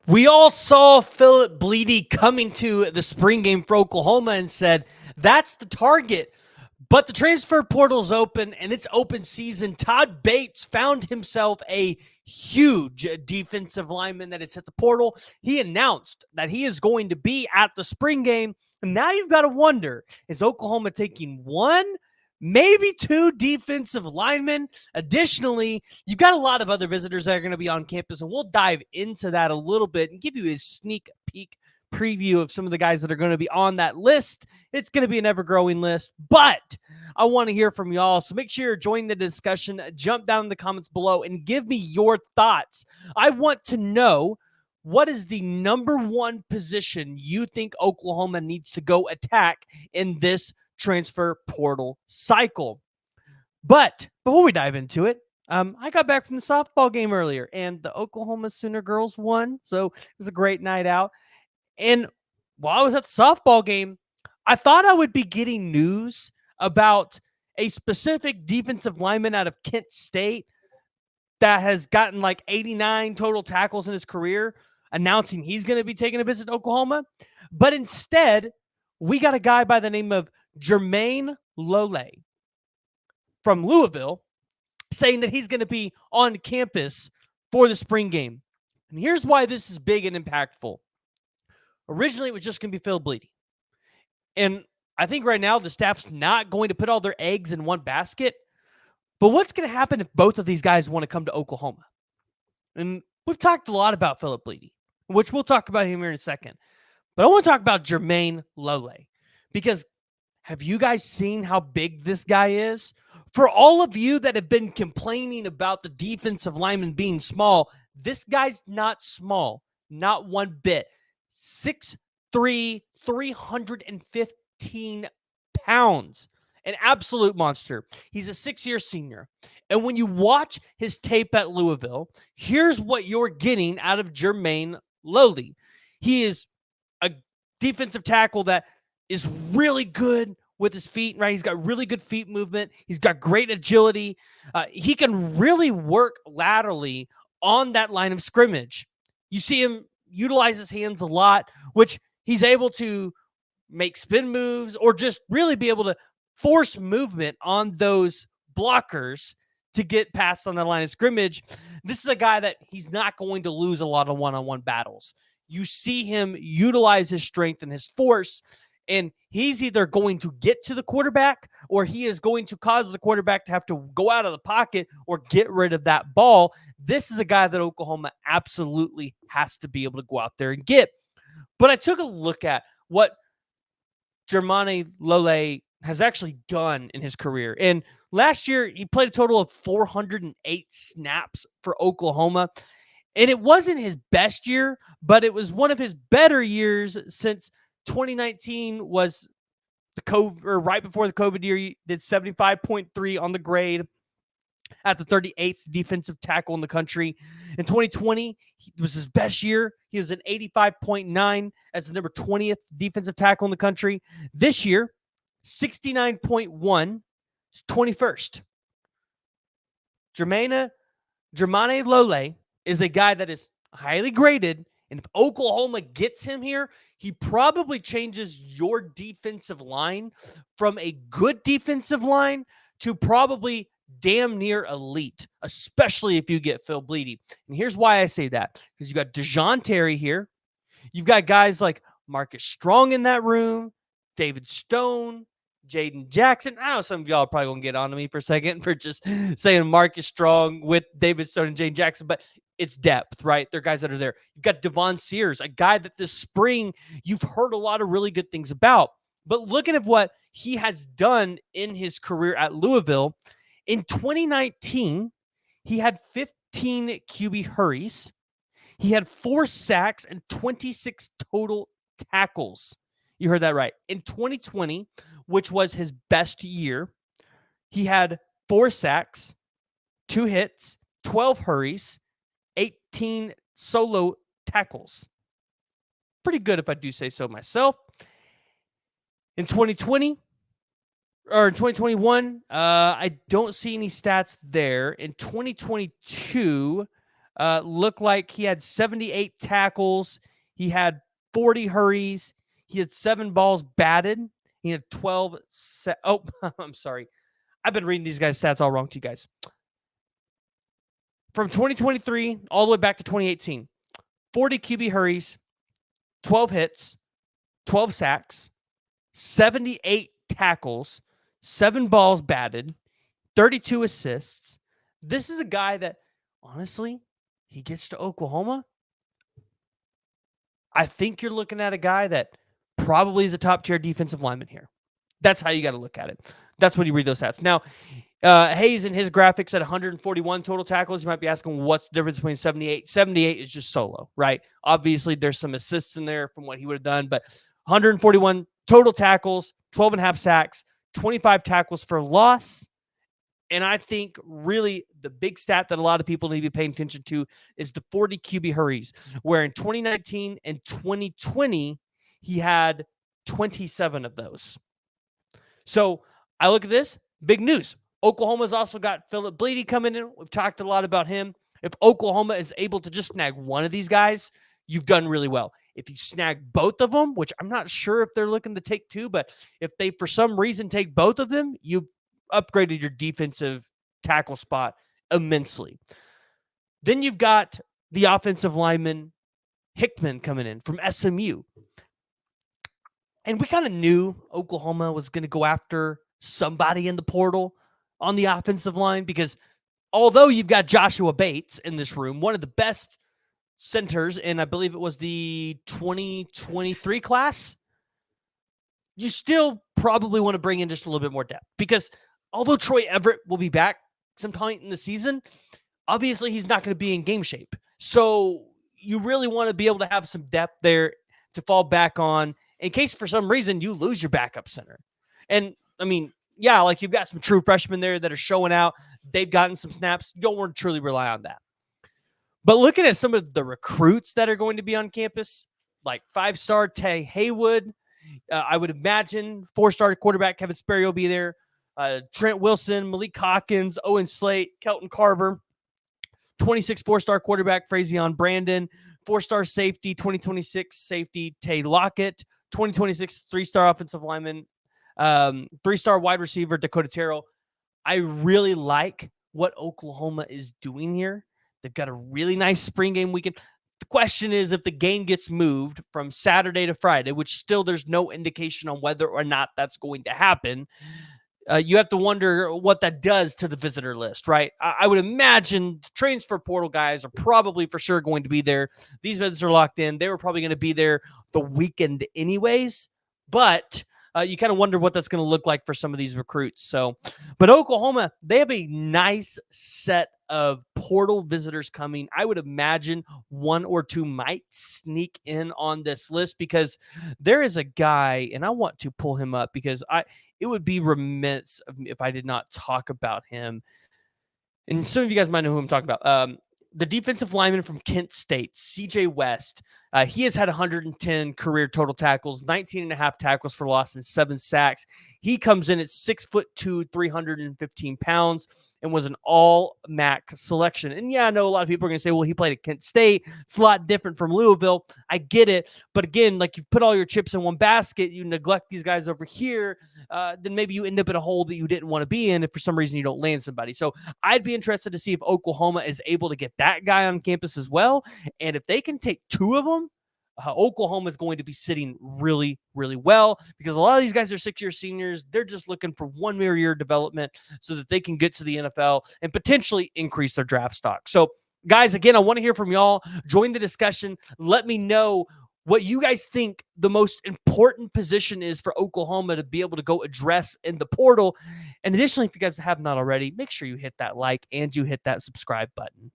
We all saw Philip Bleedy coming to the spring game for Oklahoma and said, that's the target. But the transfer portal's open and it's open season. Todd Bates found himself a huge defensive lineman that has hit the portal. He announced that he is going to be at the spring game. And now you've got to wonder, is Oklahoma taking one, maybe two defensive linemen? Additionally, you've got a lot of other visitors that are going to be on campus, and we'll dive into that a little bit and give you a sneak peek preview of some of the guys that are going to be on that list. It's going to be an ever-growing list, but I want to hear from y'all, so make sure you're joining the discussion. Jump down in the comments below and give me your thoughts. I want to know, what is the number one position you think Oklahoma needs to go attack in this transfer portal cycle? But before we dive into it, I got back from the softball game earlier, and the Oklahoma Sooner girls won, so it was a great night out. And while I was at the softball game, I thought I would be getting news about a specific defensive lineman out of Kent State that has gotten like 89 total tackles in his career, announcing he's going to be taking a visit to Oklahoma. But instead, we got a guy by the name of Germaine Lole from Louisville saying that he's going to be on campus for the spring game. And here's why this is big and impactful. Originally, it was just going to be Phil Bleedy. And I think right now the staff's not going to put all their eggs in one basket. But what's going to happen if both of these guys want to come to Oklahoma? And we've talked a lot about Philip Bleedy, which we'll talk about him here in a second. But I want to talk about Jermayne Lole, because have you guys seen how big this guy is? For all of you that have been complaining about the defensive lineman being small, this guy's not small, not one bit. 6'3", 315 pounds. An absolute monster. He's a 6-year senior. And when you watch his tape at Louisville, here's what you're getting out of Jermayne Lole. He is a defensive tackle that is really good with his feet, right? He's got really good feet movement. He's got great agility. He can really work laterally on that line of scrimmage. You see him utilize his hands a lot, which he's able to make spin moves or just really be able to force movement on those blockers to get past on the line of scrimmage. This is a guy that he's not going to lose a lot of one-on-one battles. You see him utilize his strength and his force, and he's either going to get to the quarterback or he is going to cause the quarterback to have to go out of the pocket or get rid of that ball. This is a guy that Oklahoma absolutely has to be able to go out there and get. But I took a look at what Jermayne Lole has actually done in his career. And last year, he played a total of 408 snaps for Oklahoma. And it wasn't his best year, but it was one of his better years since 2019 was the COVID, or right before the COVID year. He did 75.3 on the grade at the 38th defensive tackle in the country. In 2020, it was his best year. He was an 85.9 as the number 20th defensive tackle in the country. This year, 69.1, 21st. Jermayne Lole is a guy that is highly graded, and if Oklahoma gets him here, he probably changes your defensive line from a good defensive line to probably damn near elite, especially if you get Phil Bleedy. And here's why I say that, because you got Dejon Terry here. You've got guys like Marcus Strong in that room, David Stone, Jaden Jackson. I know some of y'all are probably going to get on to me for a second for just saying Marcus Strong with David Stone and Jaden Jackson, but it's depth, right? They're guys that are there. You've got Devon Sears, a guy that this spring you've heard a lot of really good things about. But looking at what he has done in his career at Louisville, in 2019, he had 15 QB hurries. He had 4 sacks and 26 total tackles. You heard that right. In 2020, which was his best year, he had 4 sacks, 2 hits, 12 hurries, 18 solo tackles. Pretty good if I do say so myself. In 2020, or in 2021, I don't see any stats there. In 2022, Looked like he had 78 tackles. He had 40 hurries. He had 7 balls batted. He had 12. I'm sorry. I've been reading these guys' stats all wrong to you guys. From 2023 all the way back to 2018, 40 QB hurries, 12 hits, 12 sacks, 78 tackles, 7 balls batted, 32 assists. This is a guy that, honestly, he gets to Oklahoma. I think you're looking at a guy that probably is a top-tier defensive lineman here. That's how you got to look at it. That's when you read those stats. Now, Hayes in his graphics at 141 total tackles. You might be asking, what's the difference between 78? 78 is just solo, right? Obviously, there's some assists in there from what he would have done, but 141 total tackles, 12 and a half sacks, 25 tackles for loss. And I think really the big stat that a lot of people need to be paying attention to is the 40 QB hurries, where in 2019 and 2020, he had 27 of those. So I look at this, big news. Oklahoma's also got Philip Bleedy coming in. We've talked a lot about him. If Oklahoma is able to just snag one of these guys, you've done really well. If you snag both of them, which I'm not sure if they're looking to take two, but if they for some reason take both of them, you've upgraded your defensive tackle spot immensely. Then you've got the offensive lineman Hickman coming in from SMU. And we kind of knew Oklahoma was going to go after somebody in the portal on the offensive line because although you've got Joshua Bates in this room, one of the best centers, and I believe it was the 2023 class, you still probably want to bring in just a little bit more depth because although Troy Everett will be back some point in the season, obviously he's not going to be in game shape. So you really want to be able to have some depth there to fall back on in case for some reason you lose your backup center. And I mean, yeah, like you've got some true freshmen there that are showing out. They've gotten some snaps. You don't want to truly rely on that. But looking at some of the recruits that are going to be on campus, like 5-star Tay Haywood, I would imagine 4-star quarterback Kevin Sperry will be there. Trent Wilson, Malik Hawkins, Owen Slate, Kelton Carver, 26 4-star quarterback Frazion Brandon, 4-star safety, 2026 safety Tay Lockett, 2026 3-star offensive lineman, 3-star wide receiver Dakota Terrell. I really like what Oklahoma is doing here. They've got a really nice spring game weekend. The question is if the game gets moved from Saturday to Friday, which still there's no indication on whether or not that's going to happen. You have to wonder what that does to the visitor list, right? I would imagine the transfer portal guys are probably for sure going to be there. These visits are locked in. They were probably going to be there the weekend anyways, but you kind of wonder what that's going to look like for some of these recruits. So, but Oklahoma, they have a nice set of portal visitors coming. I would imagine 1 or 2 might sneak in on this list because there is a guy, and I want to pull him up because it would be remiss of me if I did not talk about him. And some of you guys might know who I'm talking about. The defensive lineman from Kent State, CJ West. He has had 110 career total tackles, 19 and a half tackles for loss, and 7 sacks. He comes in at 6'2", 315 pounds, and was an all-MAC selection. And yeah, I know a lot of people are going to say, well, he played at Kent State. It's a lot different from Louisville. I get it. But again, like you put all your chips in one basket, you neglect these guys over here, then maybe you end up in a hole that you didn't want to be in if for some reason you don't land somebody. So I'd be interested to see if Oklahoma is able to get that guy on campus as well. And if they can take 2 of them, Oklahoma is going to be sitting really, really well because a lot of these guys are 6-year seniors. They're just looking for 1 more year development so that they can get to the NFL and potentially increase their draft stock. So, guys, again, I want to hear from y'all. Join the discussion. Let me know what you guys think the most important position is for Oklahoma to be able to go address in the portal. And additionally, if you guys have not already, make sure you hit that like and you hit that subscribe button.